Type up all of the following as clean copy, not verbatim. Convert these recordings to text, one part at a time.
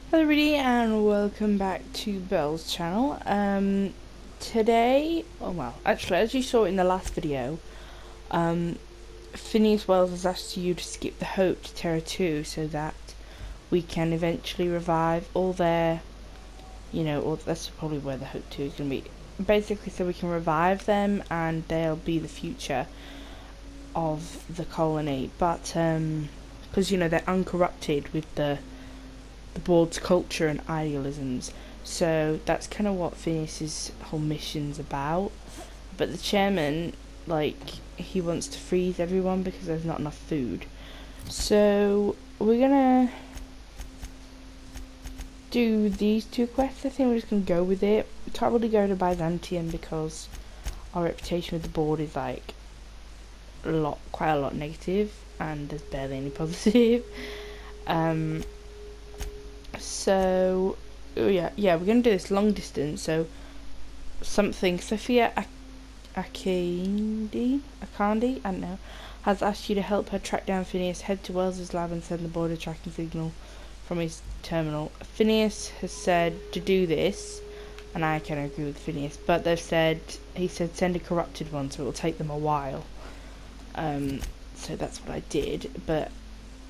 Hello everybody and welcome back to Belle's channel. Today, actually as you saw in the last video, Phineas Wells has asked you to skip the Hope to Terra 2 so that we can eventually revive all their, or that's probably where the Hope 2 is going to be. Basically so we can revive them and they'll be the future of the colony. But, because, they're uncorrupted with the board's culture and idealisms. So that's kind of what Phineas's whole mission's about. But the chairman, he wants to freeze everyone because there's not enough food. So we're gonna do these two quests. I think we're just gonna go with it. We can't really go to Byzantium because our reputation with the board is quite a lot negative, and there's barely any positive. So, we're going to do this long distance. So, Sophia Akandi, I don't know, has asked you to help her track down Phineas, head to Wells's lab and send the border tracking signal from his terminal. Phineas has said to do this, and I can agree with Phineas, but he said send a corrupted one, so it will take them a while. So that's what I did, but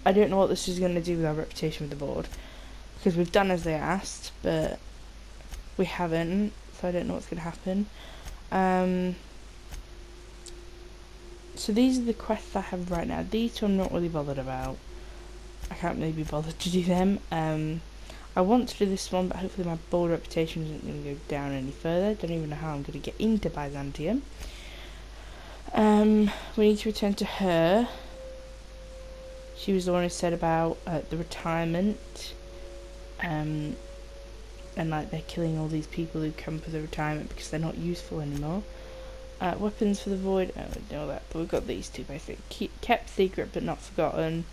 I don't know what this is going to do with our reputation with the board. Because we've done as they asked, but we haven't, so I don't know what's going to happen. So these are the quests I have right now. These two I'm not really bothered about. I can't really be bothered to do them. I want to do this one, but hopefully my board reputation isn't going to go down any further. Don't even know how I'm going to get into Byzantium. We need to return to her. She was the one who said about the retirement. And they're killing all these people who come for the retirement because they're not useful anymore. Weapons for the void, I don't know that, but we've got these two basically. Kept secret but not forgotten.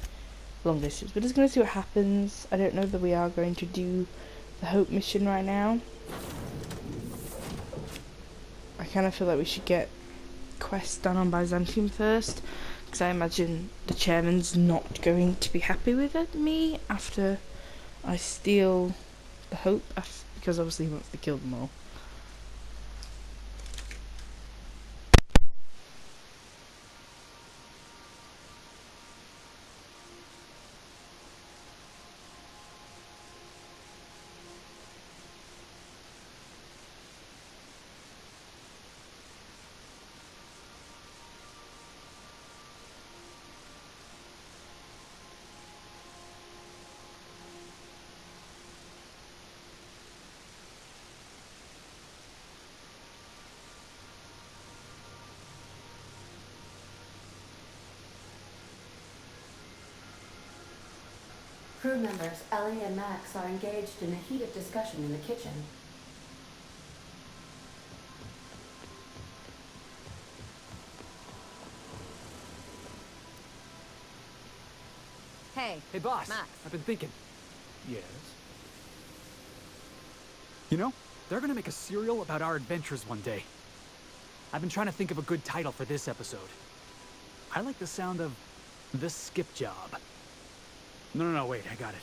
Long distance. We're just going to see what happens. I don't know that we are going to do the Hope mission right now. I kind of feel like we should get quests done on Byzantium first, because I imagine the chairman's not going to be happy with me after I steal the Hope, because obviously he wants to kill them all. Crew members Ellie and Max are engaged in a heated discussion in the kitchen. Hey. Hey, boss. Max. I've been thinking. Yes? You know, they're gonna make a serial about our adventures one day. I've been trying to think of a good title for this episode. I like the sound of The Skip Job. No, wait, I got it.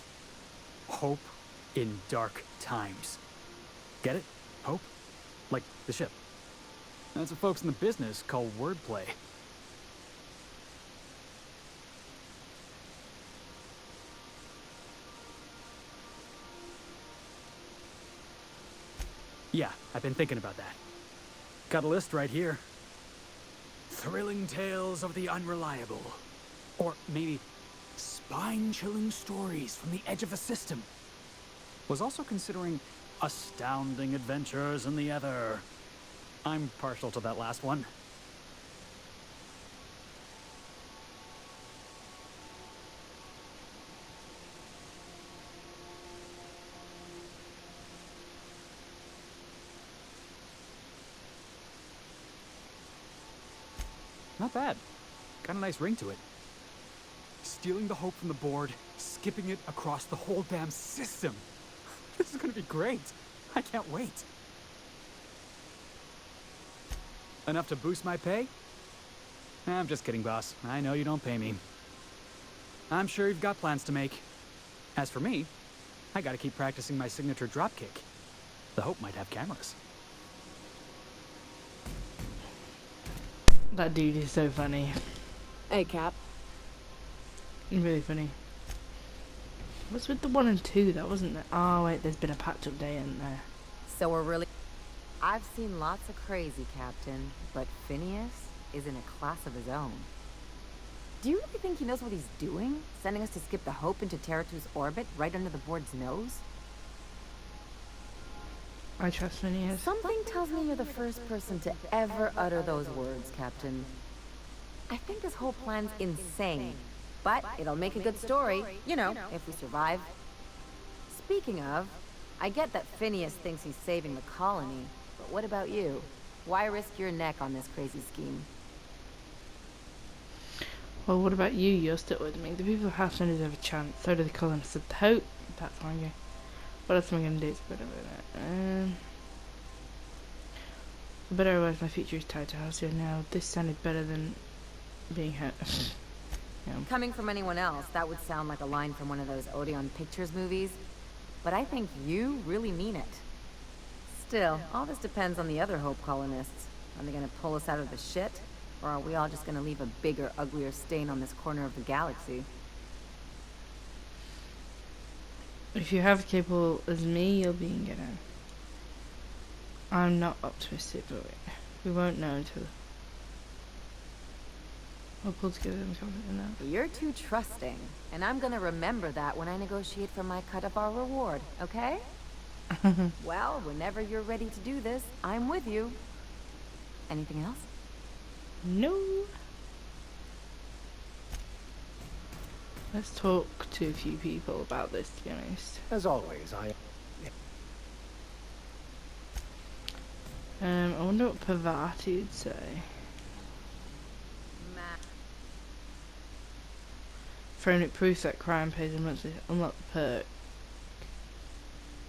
Hope in Dark Times. Get it? Hope? Like the ship. That's what folks in the business call wordplay. Yeah, I've been thinking about that. Got a list right here. Thrilling tales of the unreliable. Or maybe spine-chilling stories from the edge of the system. Was also considering astounding adventures in the ether. I'm partial to that last one. Not bad. Got a nice ring to it. Stealing the hope from the board, skipping it across the whole damn system. This is gonna be great. I can't wait. Enough to boost my pay? I'm just kidding, boss. I know you don't pay me. I'm sure you've got plans to make. As for me, I gotta keep practicing my signature dropkick. The Hope might have cameras. That dude is so funny. Hey, Cap. Really funny. What's with the 1 and 2? That wasn't there. Oh wait, there's been a patch update, isn't there? So we're really... I've seen lots of crazy, Captain, but Phineas is in a class of his own. Do you really think he knows what he's doing? Sending us to skip the Hope into Terra-2's orbit right under the board's nose? I trust Phineas. Something tells me you're the first person to ever utter those words, Captain. I think this whole plan's insane, but it'll make a good story, you know, if we survive. Speaking of, I get that Phineas thinks he's saving the colony, but what about you? Why risk your neck on this crazy scheme? Well, what about you? You're still with me. The people of Halcyon deserve a chance. So do the colonists of the Hope. That's fine, yeah. What else am I going to do? It's better than that. I better realize my future is tied to Halcyon now. This sounded better than being hurt. Yeah. Coming from anyone else, that would sound like a line from one of those Odeon Pictures movies. But I think you really mean it. Still, all this depends on the other Hope colonists. Are they gonna pull us out of the shit? Or are we all just gonna leave a bigger, uglier stain on this corner of the galaxy? If you're half capable as me, you'll be in good hands. I'm not optimistic, but we won't know until I'll pull together and confident in that. You're too trusting, and I'm gonna remember that when I negotiate for my cut of our reward, okay? Well, whenever you're ready to do this, I'm with you. Anything else? No. Let's talk to a few people about this, to be honest. As always, I wonder what Pavati would say. Phonic proves that crime pays a monthly. Unlock the perk.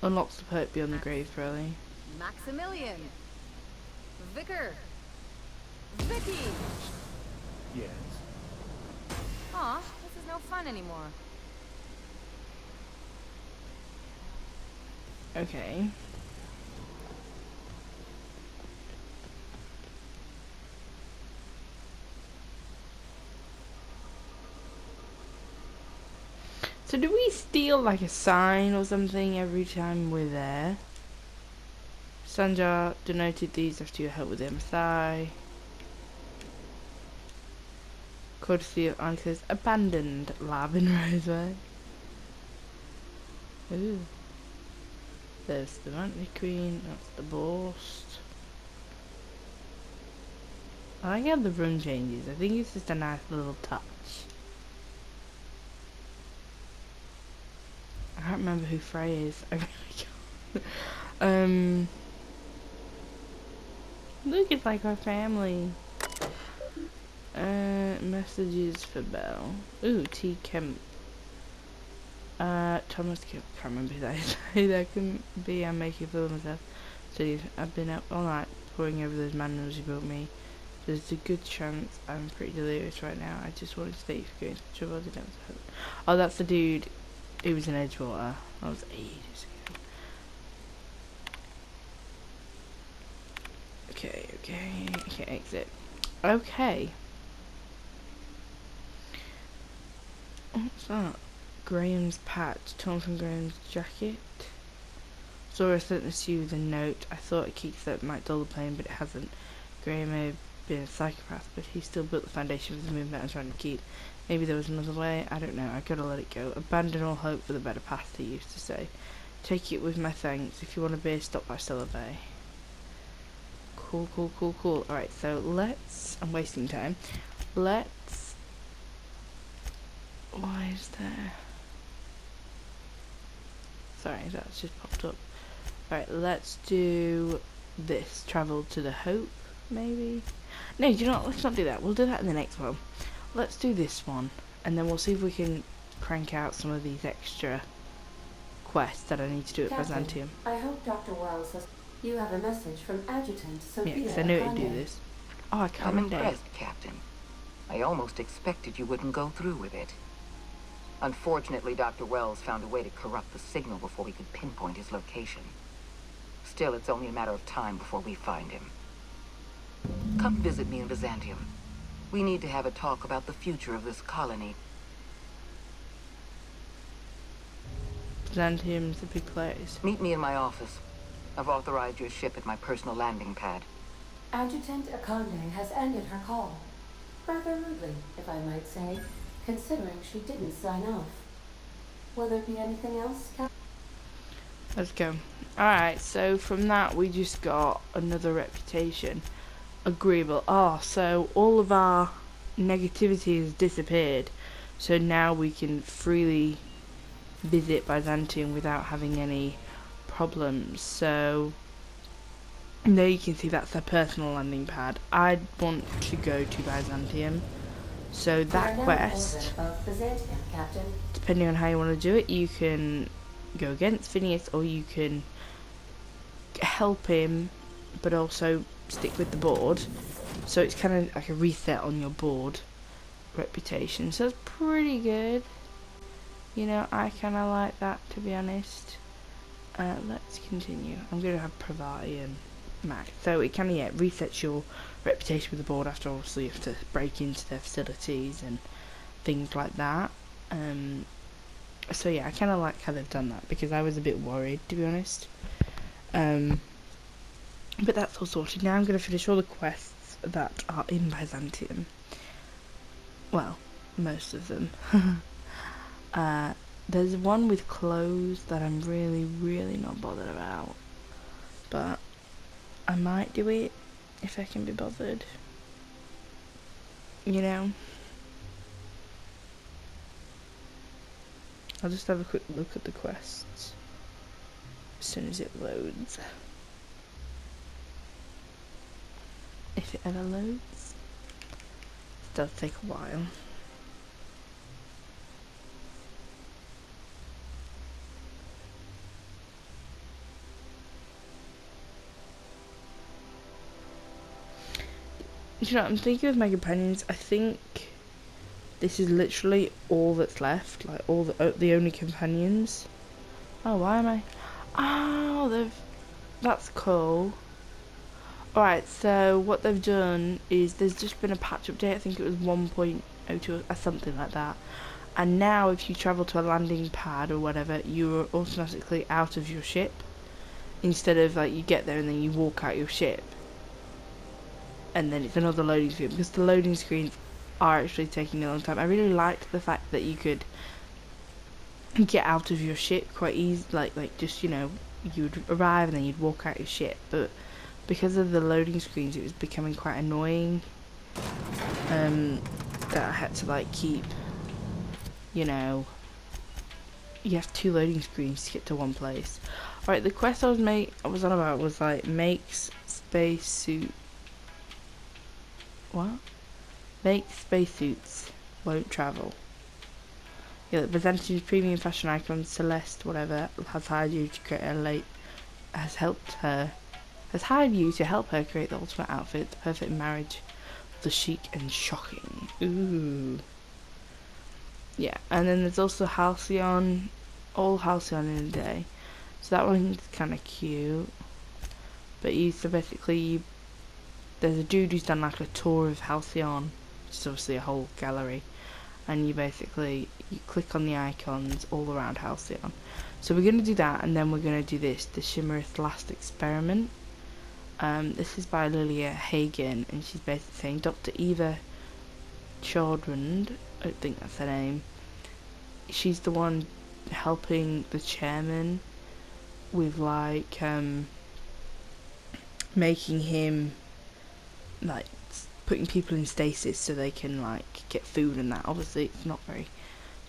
Unlocks the perk beyond the grave, probably. Maximilian! Vicar! Vicky! yes. Aw, this is no fun anymore. Okay. So do we steal like a sign or something every time we're there? Sanjar denoted these after your help with MSI. Courtesy of Anka's abandoned lab in Roseway. Ooh. There's the Mountain Queen, that's the Boast. I like how the run changes. I think it's just a nice little touch. I can't remember who Frey is. I really can't. Look, it's like our family. Messages for Belle. Ooh, T. Kemp. Thomas Kemp. Can't remember who that is. Who that can be. I'm making a fool of myself. So I've been up all night poring over those manuals you built me. There's a good chance I'm pretty delirious right now. I just wanted to stay for going to trouble. Oh, that's the dude who was in Edgewater. That was ages ago. Okay, exit. Okay. What's that? Graham's patch, torn from Graham's jacket. Zora sent this to you with a note. I thought a kickstart might dull the pain, but it hasn't. Graham may have been a psychopath, but he still built the foundation for the movement I'm trying to keep. Maybe there was another way. I don't know. I gotta let it go. Abandon all hope for the better past, he used to say. Take it with my thanks. If you want a beer, stop by Stella Bay. Cool. Alright, so let's... I'm wasting time. Let's... Why is there... Sorry, that's just popped up. Alright, let's do this. Travel to the Hope, maybe? No, you know what? Let's not do that. We'll do that in the next one. Let's do this one, and then we'll see if we can crank out some of these extra quests that I need to do at Captain, Byzantium. I hope Dr. Wells says you have a message from Adjutant Sophia. Yeah, because I knew it'd do Akande. this. Oh, I can't I'm remember. impressed, Captain. I almost expected you wouldn't go through with it. Unfortunately, Dr. Wells found a way to corrupt the signal before we could pinpoint his location. Still, it's only a matter of time before we find him. Come visit me in Byzantium. We need to have a talk about the future of this colony. Byzantium's a big place. Meet me in my office. I've authorized your ship at my personal landing pad. Adjutant Akande has ended her call. Rather rudely, if I might say, considering she didn't sign off. Will there be anything else, Captain? Let's go. Alright, so from that we just got another reputation. Agreeable. Oh, so all of our negativity has disappeared. So now we can freely visit Byzantium without having any problems. So there you can see that's their personal landing pad. I'd want to go to Byzantium. So that quest, Of Byzantium, Captain. depending on how you want to do it, you can go against Phineas or you can help him but also stick with the board. So it's kind of like a reset on your board reputation. So it's pretty good. You know, I kind of like that, to be honest. Let's continue. I'm going to have Pravati and Max. So it kind of, resets your reputation with the board after obviously you have to break into their facilities and things like that. So yeah, I kind of like how they've done that because I was a bit worried, to be honest. But that's all sorted. Now I'm going to finish all the quests that are in Byzantium. Well, most of them. There's one with clothes that I'm really not bothered about. But I might do it if I can be bothered. You know? I'll just have a quick look at the quests as soon as it loads. If it ever loads. It does take a while. Do you know what I'm thinking with my companions? I think this is literally all that's left, like all the only companions. Oh, why am I? Oh, that's cool. Alright, so what they've done is there's just been a patch update. I think it was 1.02 or something like that. And now if you travel to a landing pad or whatever, you're automatically out of your ship. Instead of like you get there and then you walk out your ship. And then it's another loading screen, because the loading screens are actually taking a long time. I really liked the fact that you could get out of your ship quite easy, like just, you know, you would arrive and then you'd walk out your ship, but because of the loading screens it was becoming quite annoying, that I had to like keep, you know, you have 2 loading screens to get to one place. Alright, the quest I was on about was like makes spacesuit. What? Make spacesuits won't travel. Yeah, the Byzantium's premium fashion icon Celeste, whatever, has hired you to create has hired you to help her create the ultimate outfit, the perfect marriage of the chic and shocking. Ooh. Yeah, and then there's also Halcyon, all Halcyon in a day. So that one's kind of cute. But basically there's a dude who's done like a tour of Halcyon, which is obviously a whole gallery, and you click on the icons all around Halcyon. So we're going to do that, and then we're going to do the Shimmerith Last Experiment. This is by Lilia Hagen, and she's basically saying Dr. Eva Chaudrand, I don't think that's her name, she's the one helping the chairman with like making him like putting people in stasis so they can like get food and that. Obviously it's not very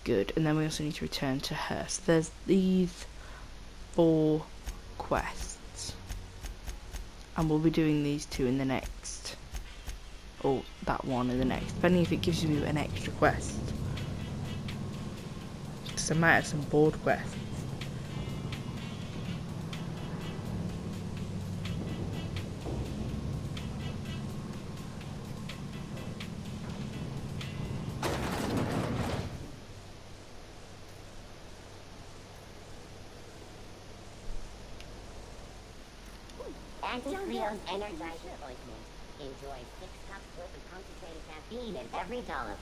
good. And then we also need to return to her. So there's these 4 quests, and we'll be doing these 2 in the next, or that one in the next, depending if it gives you an extra quest, because I might have some board quests. Anti-Creo's energizer ointment. Enjoy 6 cups worth of concentrated caffeine in every dollop.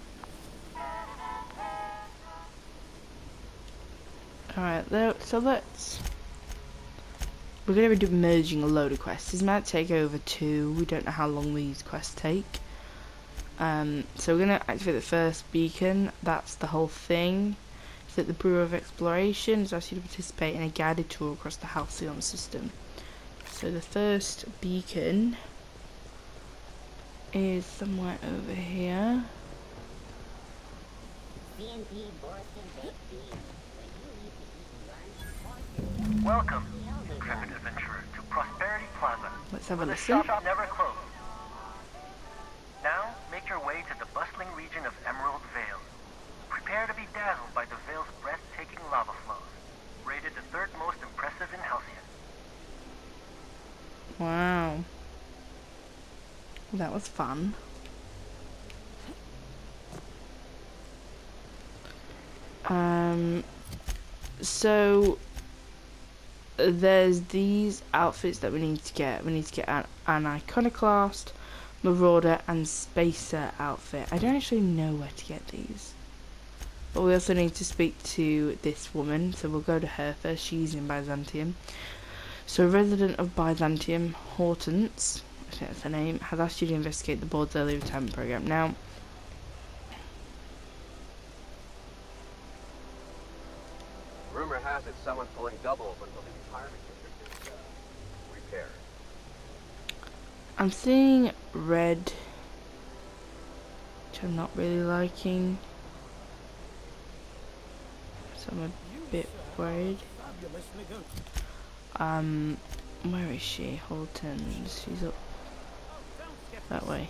Alright, so we're going to be merging a load of quests. This might take over 2. We don't know how long these quests take. So we're going to activate the first beacon. That's the whole thing. So that the Bureau of Exploration has asked you to participate in a guided tour across the Halcyon system. So the first beacon is somewhere over here. Welcome, intrepid adventurer, to Prosperity Plaza. Let's have a where the listen. shop never closed. Now, make your way to the bustling region of Emerald Vale. Prepare to be dazzled by the Vale's breathtaking lava flows. Rated the 3rd most impressive in Halcyon. Wow. That was fun. So there's these outfits that we need to get. We need to get an Iconoclast, Marauder, and Spacer outfit. I don't actually know where to get these. But we also need to speak to this woman, so we'll go to her first. She's in Byzantium. So, a resident of Byzantium, Hortense, I think that's her name, has asked you to investigate the board's early retirement program. Now, rumor has it someone's pulling double until the retirement district is repaired. I'm seeing red, which I'm not really liking. So I'm a bit worried. Where is she? Hortense. She's up that way.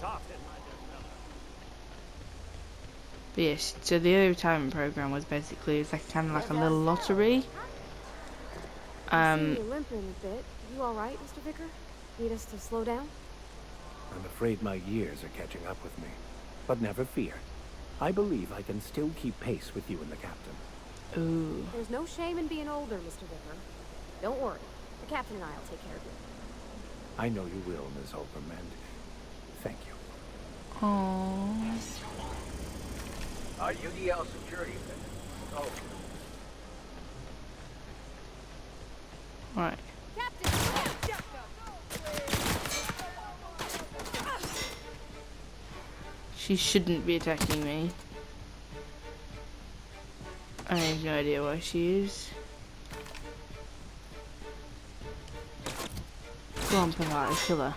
But yes, so the early retirement program was basically, it's like kind of like a little lottery. I'm limping a bit. You all right, Mr. Vicker? Need us to slow down? I'm afraid my years are catching up with me. But never fear. I believe I can still keep pace with you and the captain. Ooh. There's no shame in being older, Mr. Vicker. Don't worry. The captain and I will take care of you. I know you will, Ms. Holcomb, and thank you. Aww. UDL security. Oh. Right. She shouldn't be attacking me. I have no idea why she is. Go on, Pavard, kill her.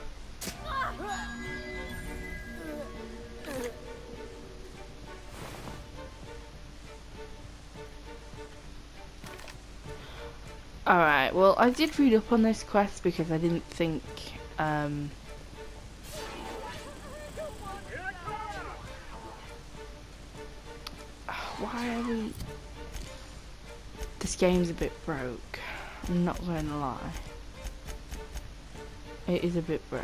Alright, well, I did read up on this quest because I didn't think, why are we... This game's a bit broke. I'm not going to lie. It is a bit broke.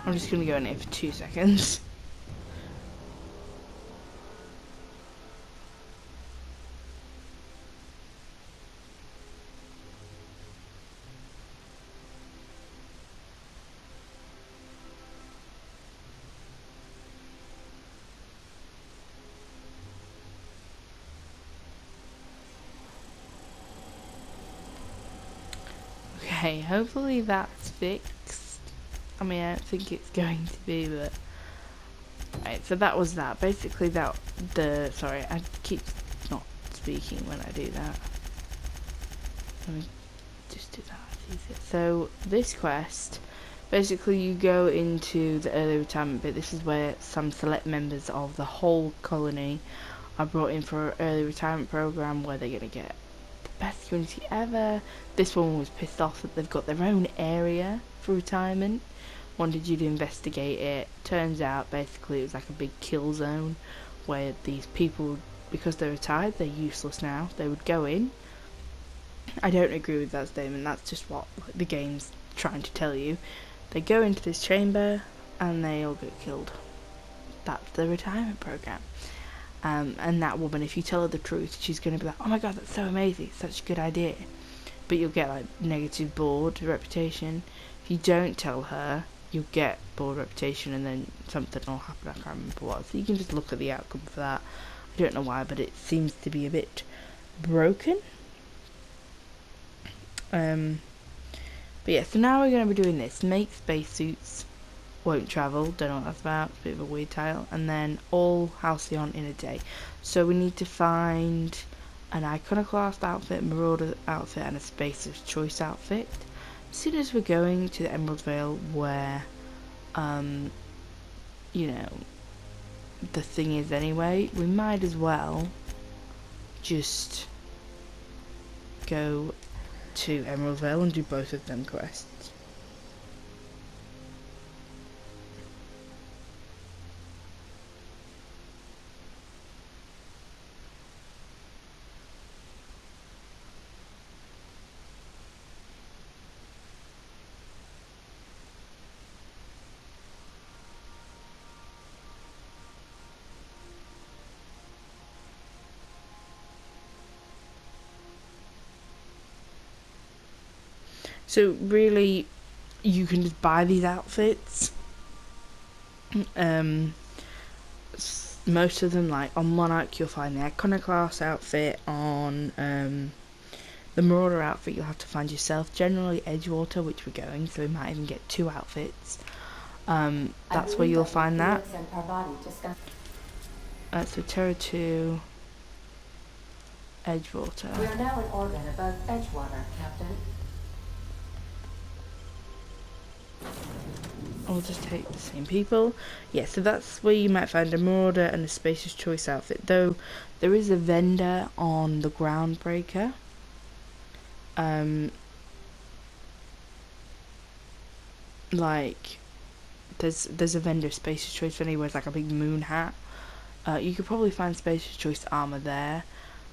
I'm just going to go in here for 2 seconds. Okay, hopefully that's fixed. I mean, I don't think it's going to be, but... Right, so that was that. Basically, sorry, I keep not speaking when I do that. Let me just do that, it's easier. So, this quest, basically you go into the early retirement bit. This is where some select members of the whole colony are brought in for an early retirement program where they're going to get best community ever. This one was pissed off that they've got their own area for retirement, wanted you to investigate it. Turns out basically it was like a big kill zone where these people, because they're retired, they're useless now, they would go in. I don't agree with that statement, that's just what the game's trying to tell you. They go into this chamber and they all get killed. that's the retirement program. And that woman, if you tell her the truth, she's going to be like, oh my god, that's so amazing, it's such a good idea. But you'll get like negative board reputation. If you don't tell her, you'll get board reputation, and then something will happen. I can't remember what. So you can just look at the outcome for that. I don't know why, but it seems to be a bit broken. But yeah, so now we're going to be doing this. Make spacesuits, won't travel, don't know what that's about, it's a bit of a weird title. And then all Halcyon in a day. So we need to find an Iconoclast outfit, Marauder outfit, and a Spacer's Choice outfit. As soon as we're going to the Emerald Vale where, you know, the thing is anyway, we might as well just go to Emerald Vale and do both of them quests. So really, you can just buy these outfits. Most of them, like on Monarch, you'll find the Iconoclast outfit. On the Marauder outfit, you'll have to find yourself. Generally, Edgewater, which we're going, so we might even get 2 outfits. That's where you'll find that. So Terra 2, Edgewater. We are now in orbit above Edgewater, Captain. I'll just take the same people. Yeah, so that's where you might find a Marauder and a Spacer's Choice outfit. Though there is a vendor on the Groundbreaker. Like there's a vendor, Spacer's Choice vendor, he wears like a big moon hat. You could probably find Spacer's Choice armor there.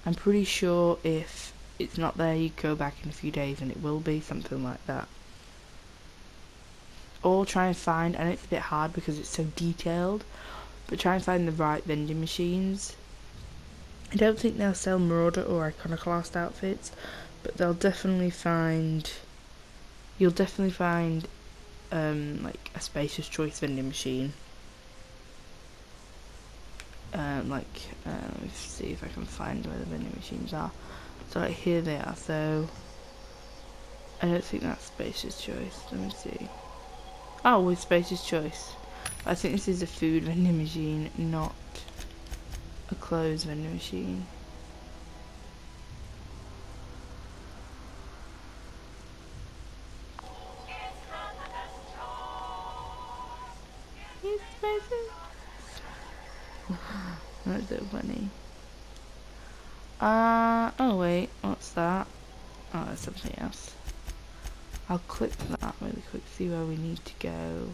I'm pretty sure if it's not there, you go back in a few days and it will be something like that. Or try and find, and it's a bit hard because it's so detailed, but try and find the right vending machines. I don't think they'll sell Marauder or Iconoclast outfits, but they'll definitely find, you'll definitely find like a Spacer's Choice vending machine. Let me see if I can find where the vending machines are. So like here they are. So I don't think that's Spacer's Choice. Let me see. Oh, with Spacer's Choice. I think this is a food vending machine, not a clothes vending machine. It's Spacer. That's so funny. Oh wait, what's that? Oh, that's something else. I'll click that really quick, see where we need to go.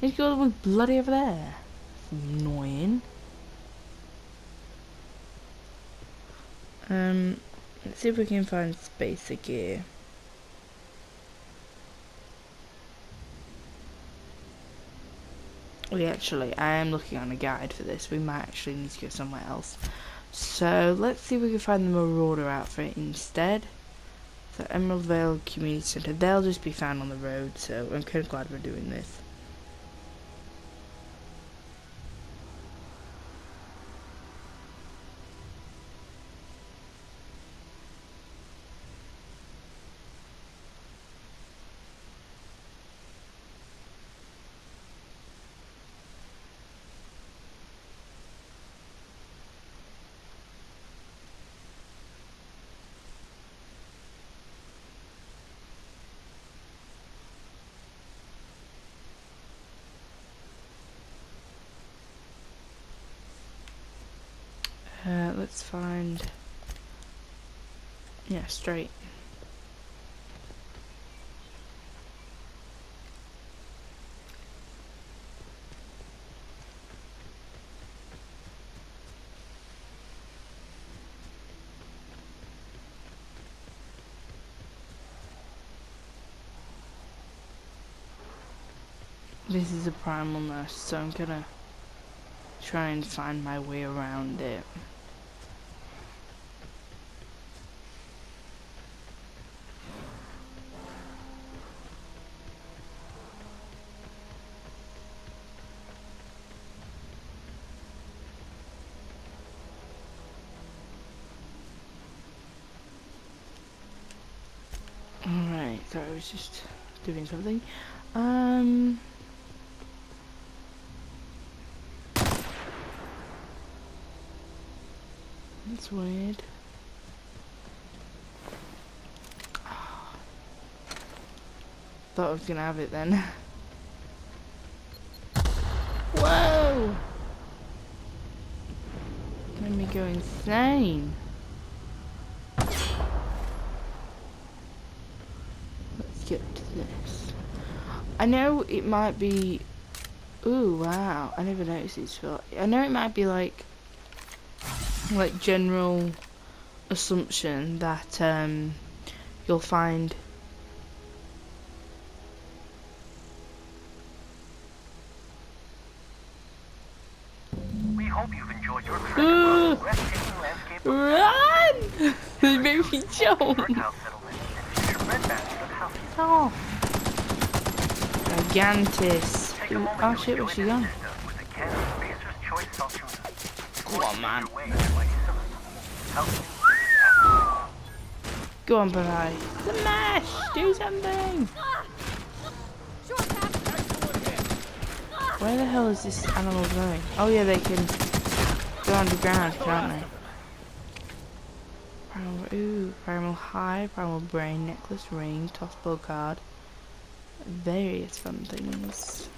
I need to go all the way bloody over there. That's annoying. Let's see if we can find spacer gear. Actually, I am looking on a guide for this. We might actually need to go somewhere else. So let's see if we can find the Marauder outfit instead. So Emerald Vale Community Centre, they'll just be found on the road, so I'm kind of glad we're doing this. Let's find, yeah, straight. This is a primal nurse, so I'm gonna try and find my way around it. Alright, so I was just doing something. That's weird. Thought I was gonna have it then. Whoa! Made me go insane. Let's get to this. I know it might be. Ooh, wow! I never noticed these before. I know it might be like general assumption that you'll find We hope you've enjoyed your trip across the breathtaking landscape of run. They made me jump. fertile settlement and future breadbasket of Halcyon. Oh, gigantis. Take a Ooh, moment oh to shit, enjoy where's she this gone? vista with a can of Racer's Choice Saltuna. Come on, man. Your way to my Halcyon is after. Go on, Barai. Smash! Do something! Where the hell is this animal going? Oh yeah, they can go underground, can't they? Primal, ooh, Primal High, Primal Brain, Necklace, Ring, Tossball Card. Various fun things.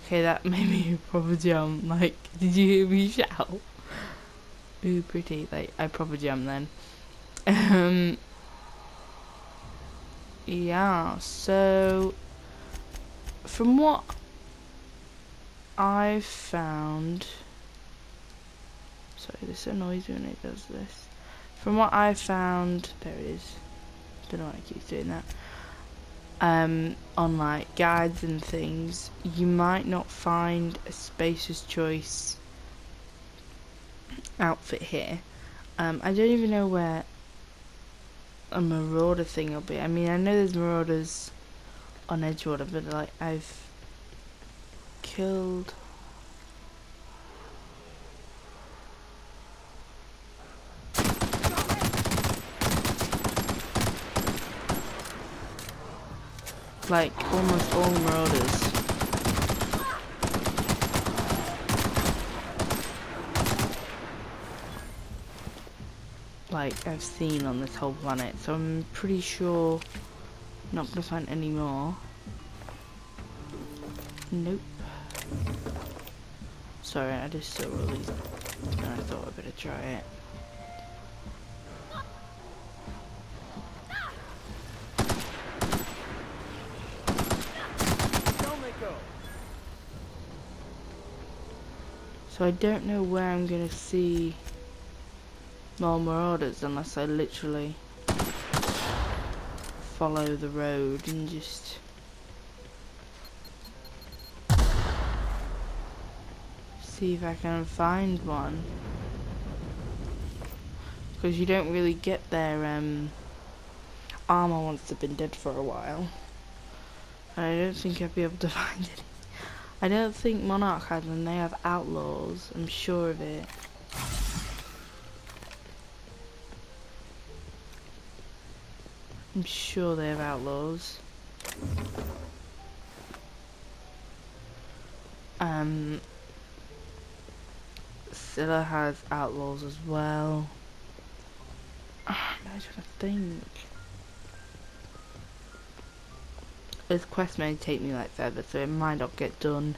Okay, that made me proper jump. Like, did you hear me shout? Ooh, pretty. Like, I proper jumped then. Yeah, so from what I've found, sorry, this annoys me when it does this. From what I've found, there it is. Don't know why it keeps doing that. On like guides and things, you might not find a Spacer's Choice outfit here. I don't even know where a marauder thing will be. I mean, I know there's marauders on Edgewater, but like I've killed like almost all marauders. Like I've seen on this whole planet, so I'm pretty sure I'm not gonna find any more. Nope. Sorry, I just saw all these and I thought I'd better try it. So I don't know where I'm gonna see more marauders unless I literally follow the road and just see if I can find one, because you don't really get their armor once they've been dead for a while, and I don't think I'd be able to find any. I don't think Monarch has them, they have outlaws, I'm sure of it. I'm sure they have outlaws. Scylla has outlaws as well. I'm trying to think. This quest may take me like forever, so it might not get done,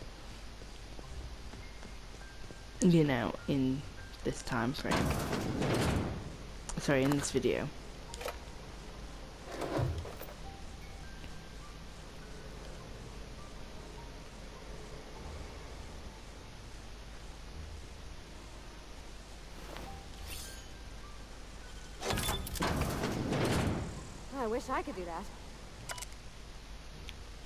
you know, in this time frame. Sorry, in this video. I wish I could do that.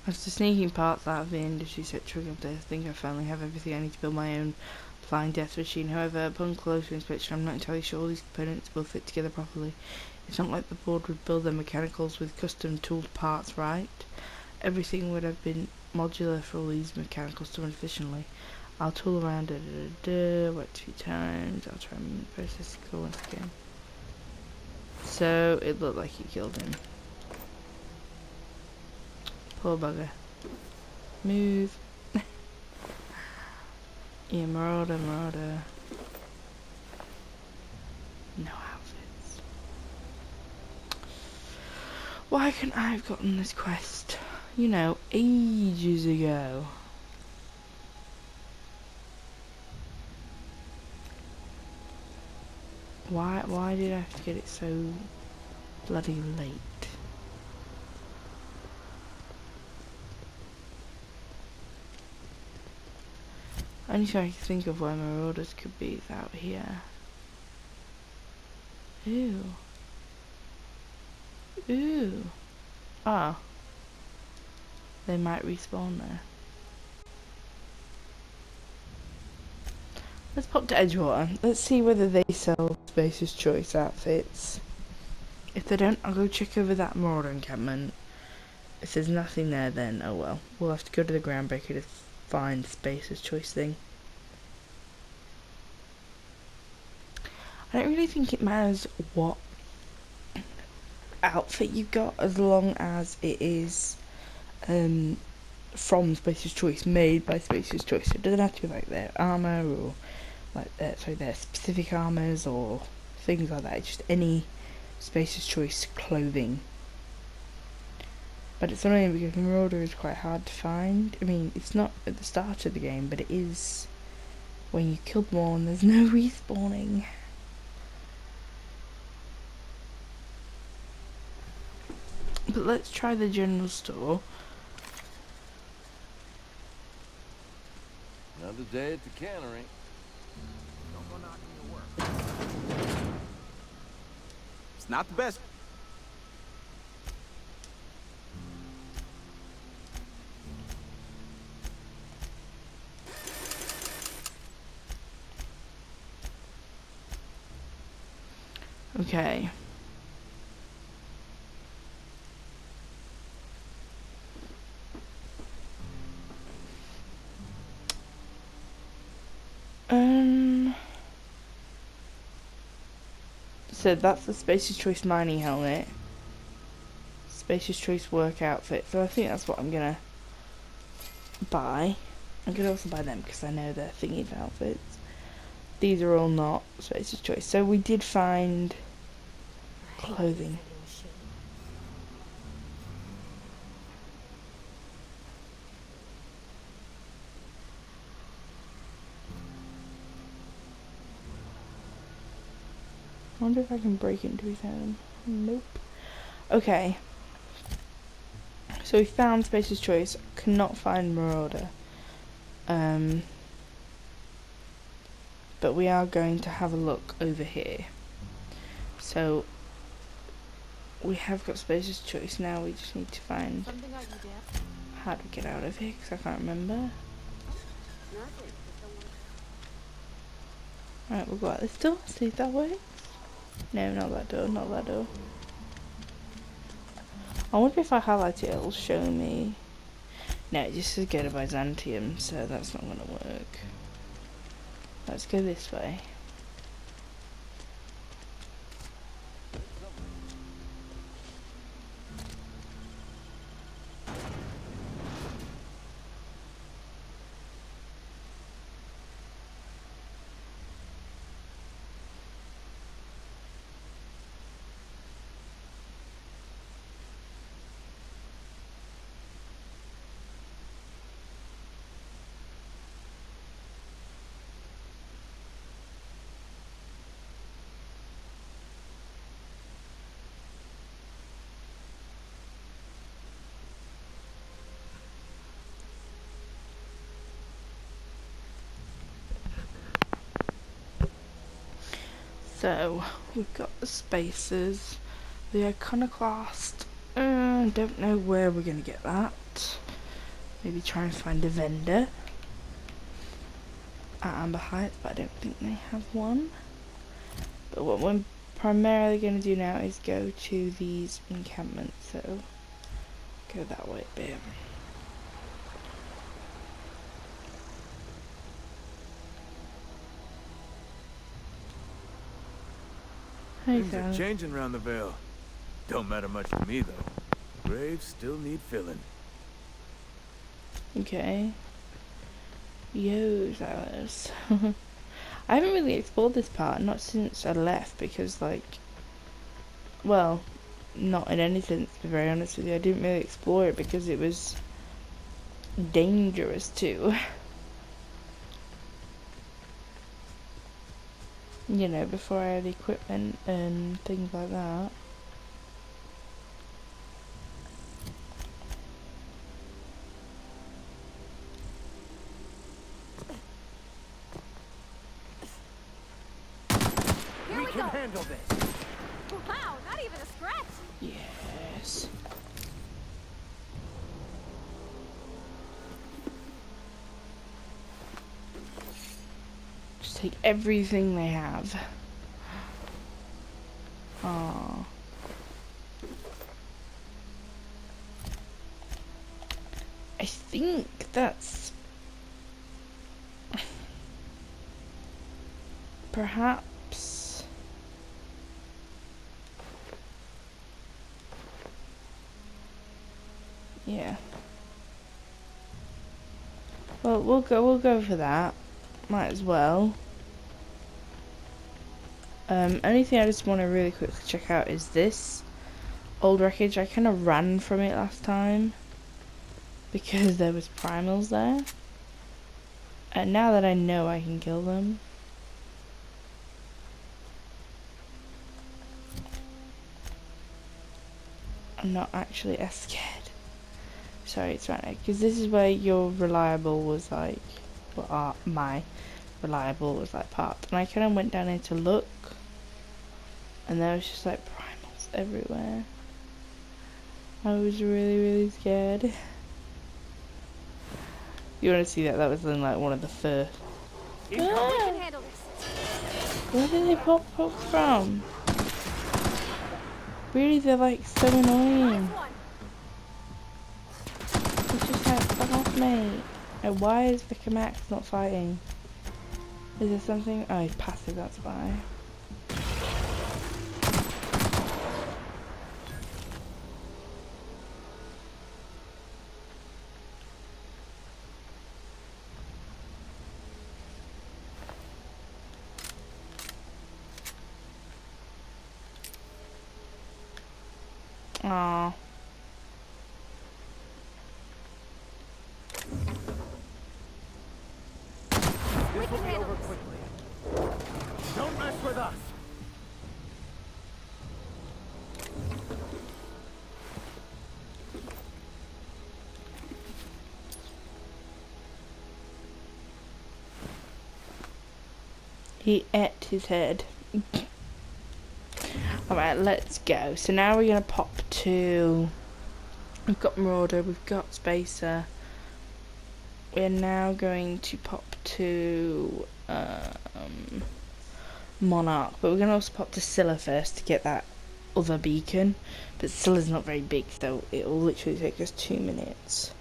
After sneaking parts out of the industry sector of this, I think I finally have everything I need to build my own flying death machine. However, upon closer inspection, I'm not entirely sure all these components will fit together properly. It's not like the board would build their mechanicals with custom tooled parts, right? Everything would have been modular for all these mechanicals to run efficiently. I'll tool around it, work 2 times, I'll try and process the call once again. So, it looked like he killed him. Poor bugger. Move. Yeah, marauder. No outfits. Why couldn't I have gotten this quest, you know, ages ago? Why did I have to get it so bloody late? Only thing I can think of where marauders could be is out here. Ew. Ah. They might respawn there. Let's pop to Edgewater. Let's see whether they sell Spacer's Choice outfits. If they don't, I'll go check over that Marauder encampment. If there's nothing there, then oh well. We'll have to go to the Groundbreaker to find Spacer's Choice thing. I don't really think it matters what outfit you've got, as long as it is from Spacer's Choice, made by Spacer's Choice. So it doesn't have to be like their armour or like their specific armours or things like that. It's just any Spacer's Choice clothing. But it's annoying because Marauder is quite hard to find. I mean, it's not at the start of the game, but it is when you kill them all and there's no respawning. But let's try the general store. Another day at the cannery. Don't go knocking your work. It's not the best. Okay. So that's the Spacer's Choice mining helmet. Spacer's Choice work outfit. So I think that's what I'm gonna buy. I'm gonna also buy them because I know they're thingy outfits. These are all not Spacer's Choice. So we did find clothing. I wonder if I can break into his home. Nope. Okay. So we found Spacer's Choice. Cannot find Marauder. But we are going to have a look over here. So we have got Spacer's Choice now. We just need to find how to get out of here because I can't remember. Alright, we'll go out this door. See if that works. No, not that door, not that door. I wonder if I highlight it, it'll show me. No, it just says go to Byzantium, so that's not gonna work. Let's go this way. So, we've got the Spacers, the Iconoclast, don't know where we're going to get that. Maybe try and find a vendor at Amber Heights, but I don't think they have one. But what we're primarily going to do now is go to these encampments, so go that way a bit. Hey, Things are guys. changing around the Vale. Don't matter much to me, though. Graves still need filling. Okay. Yo, Silas. I haven't really explored this part, not since I left, because, like, well, not in any sense, to be very honest with you. I didn't really explore it because it was dangerous too. You know, before I had equipment and things like that. Here we go. Handle this. Wow, not even a scratch. Yes. Just take everything they have. Aww. I think that's perhaps yeah. Well, we'll go for that. Might as well. Only thing I just want to really quickly check out is this old wreckage. I kind of ran from it last time because there was primals there, and now that I know I can kill them, I'm not actually as scared. Sorry, it's right, because this is where your reliable was like, well, my reliable was like parked, and I kind of went down here to look, and there was just like primals everywhere. I was really scared. You want to see that? That was in like one of the first. We can handle this. Where did they pop from? Really, they're like so annoying. It's just like, fuck off, mate. And why is Vicar Max not fighting? Is there something? Oh, he's passive, that's why. Aww. This will be over quickly. Don't mess with us. He ate his head. Alright, let's go. So now we're gonna pop to... We've got Marauder, we've got Spacer. We're now going to pop to Monarch, but we're gonna also pop to Scylla first to get that other beacon. But Scylla's not very big, so it'll literally take us 2 minutes.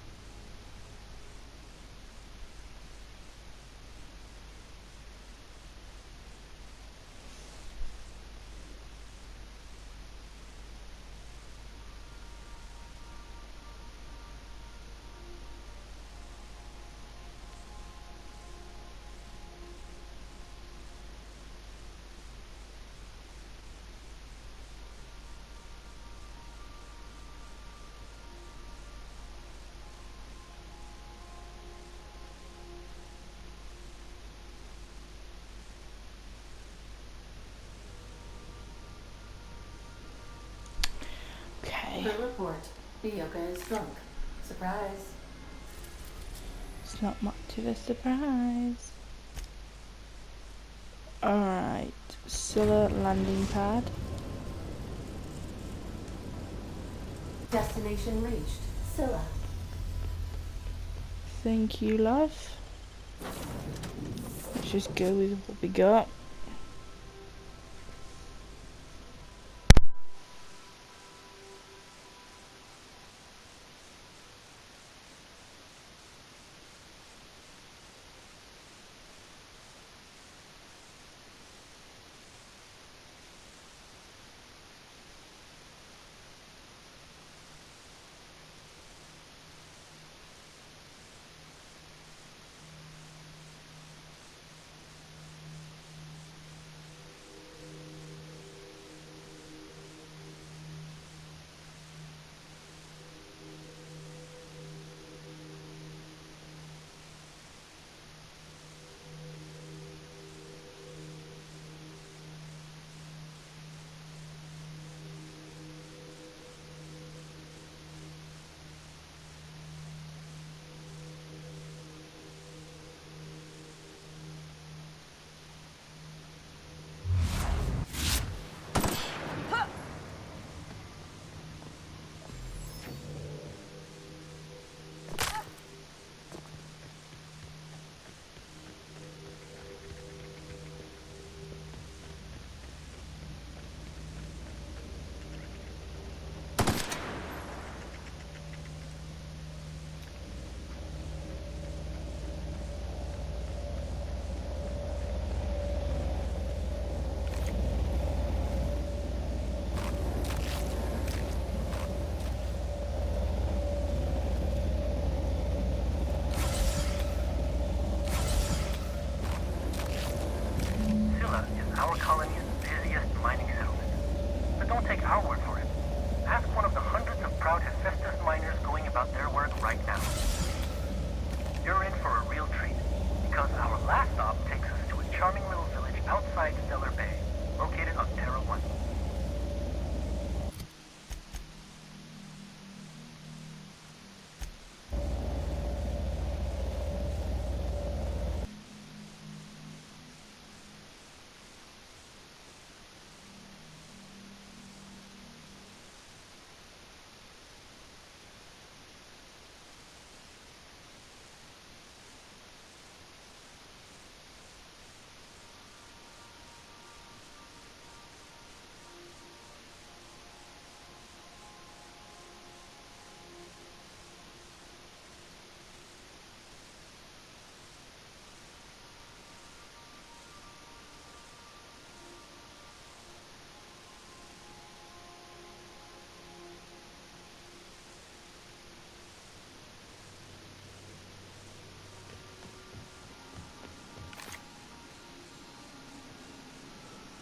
Okay. The report. Bioka is drunk. Surprise. It's not much of a surprise. Alright, Scylla landing pad. Destination reached. Scylla. Thank you, love. Let's just go with what we got. Scylla is our colony's busiest mining settlement. But don't take our word for it. Ask one of the hundreds of proud Hephaestus miners going about their work right now. You're in for a real treat, because our last stop takes us to a charming little village outside Stellar Bay, located on Terra 1.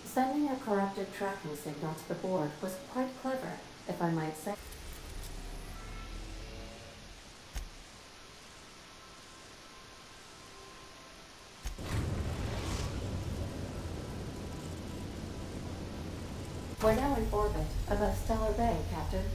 Sending a corrupted tracking signal to the board was quite clever, if I might say. We're now in orbit above Stellar Bay, Captain.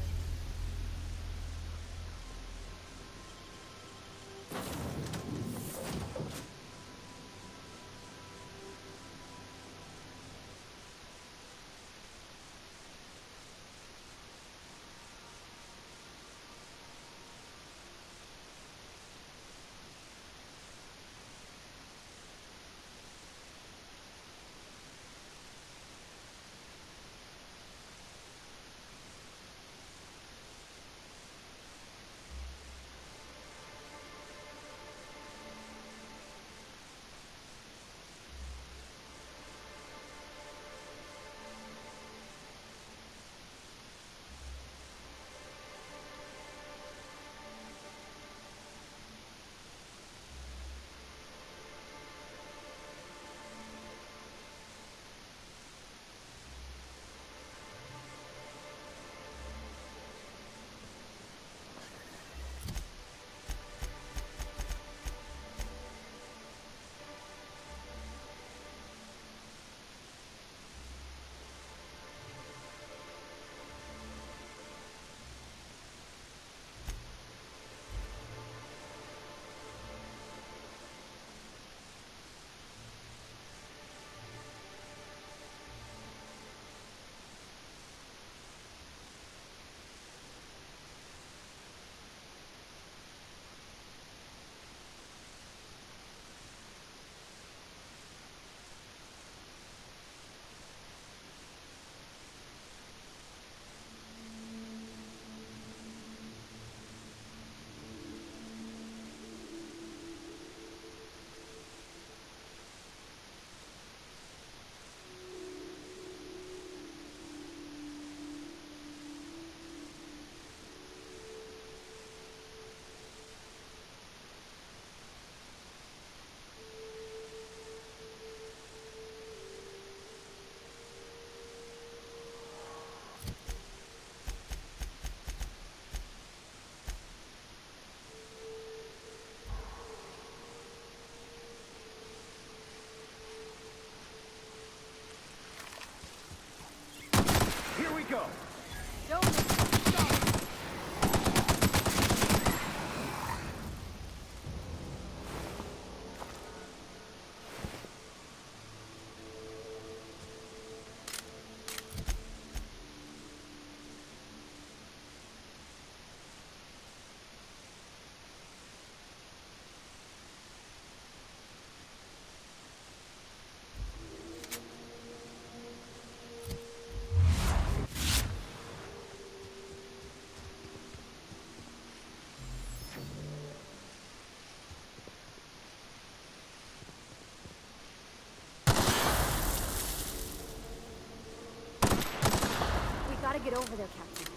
get over there, Captain.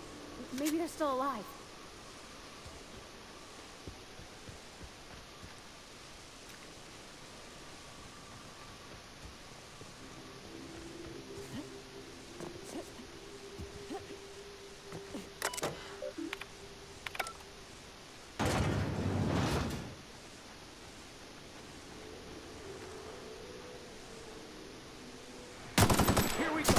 Maybe they're still alive. Here we go!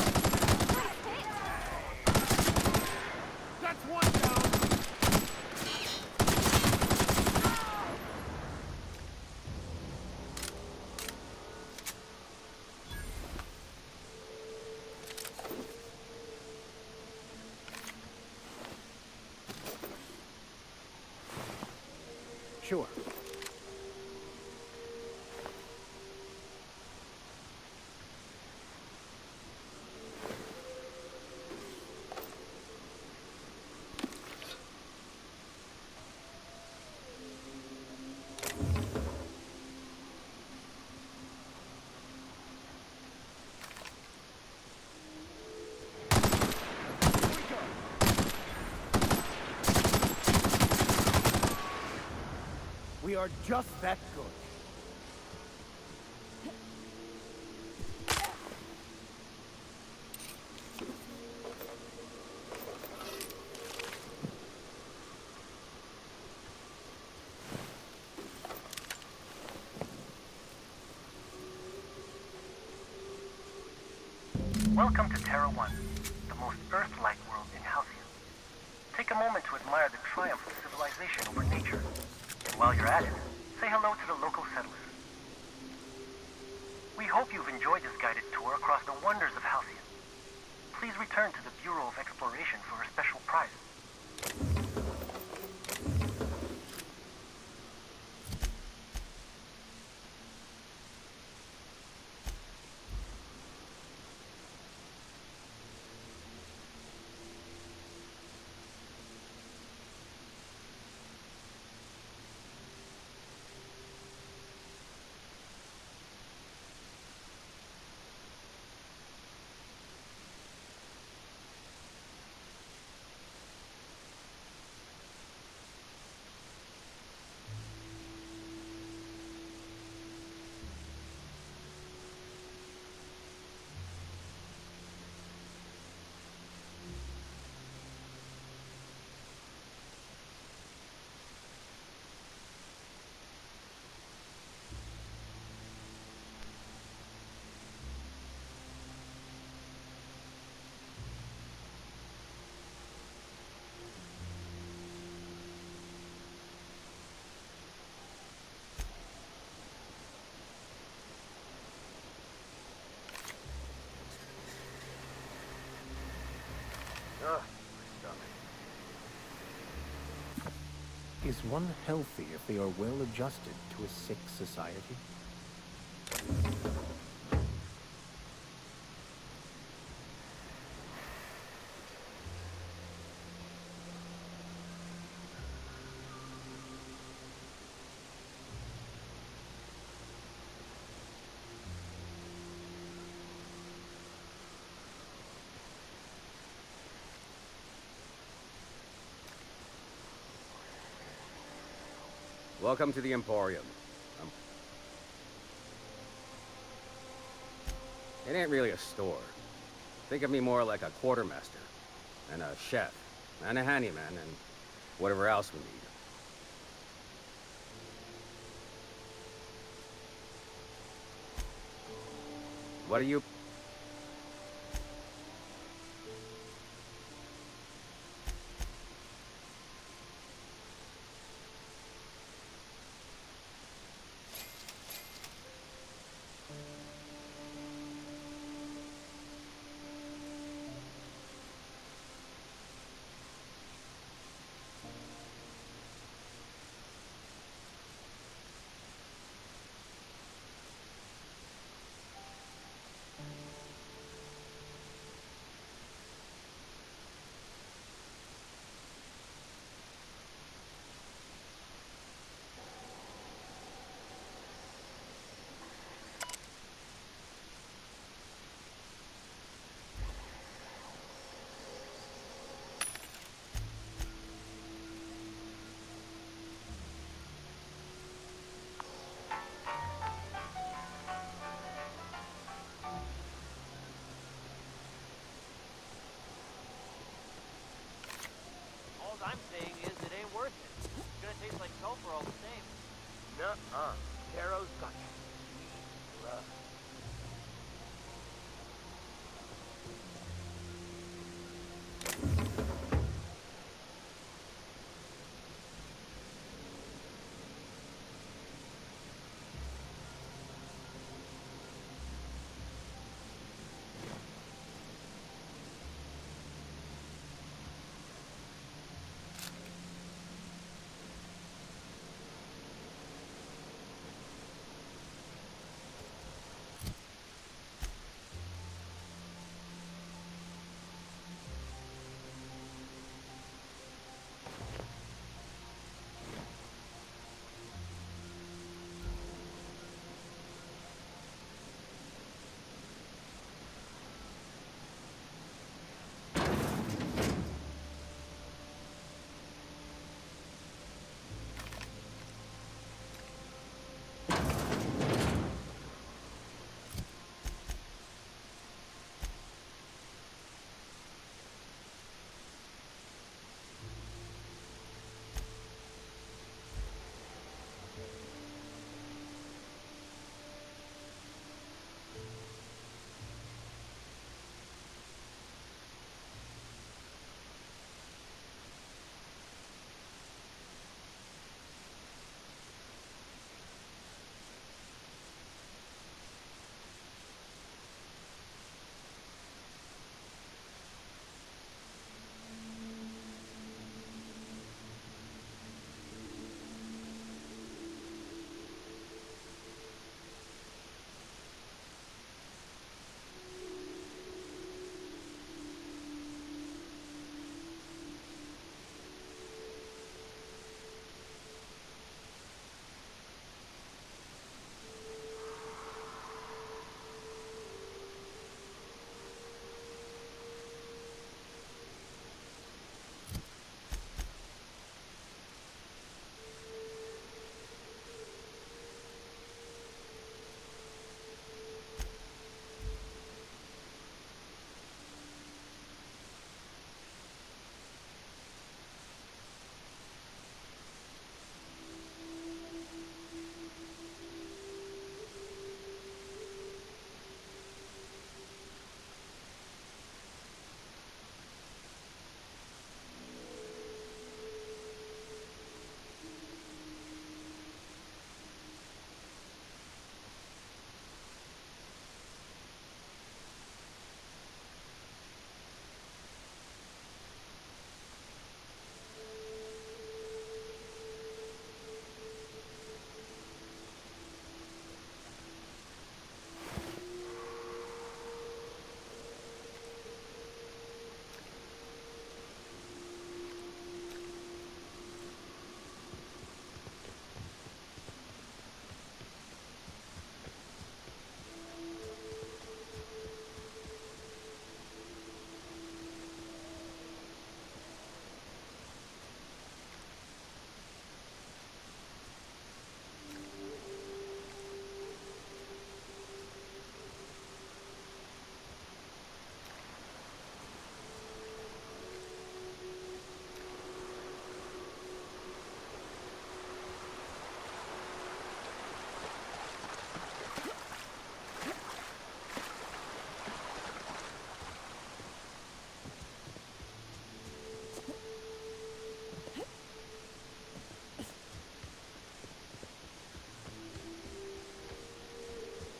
That's one down! Sure. We are just that good. Welcome to Terra 1, the most Earth-like world in Halcyon. Take a moment to admire the triumph of civilization over nature. And while you're at it, say hello to the local settlers. We hope you've enjoyed this guided tour across the wonders of Halcyon. Please return to the Bureau of Exploration for a special prize. Ugh, my stomach. Is one healthy if they are well adjusted to a sick society? Welcome to the Emporium. It ain't really a store. Think of me more like a quartermaster, and a chef, and a handyman, and whatever else we need. What are you... I'm saying is it ain't worth it. It's gonna taste like sulfur all the same. Nuh-uh. Taro's got sweet blood.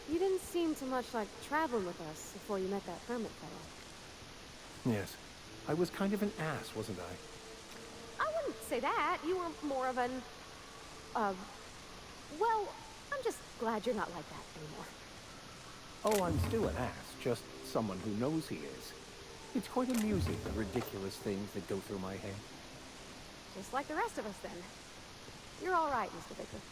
You didn't seem too much like traveling with us before you met that hermit fellow. Yes. I was kind of an ass, wasn't I? I wouldn't say that. You were more of an... well, I'm just glad you're not like that anymore. Oh, I'm still an ass, just someone who knows he is. It's quite amusing, the ridiculous things that go through my head. Just like the rest of us, then. You're all right, Mr. Vicar.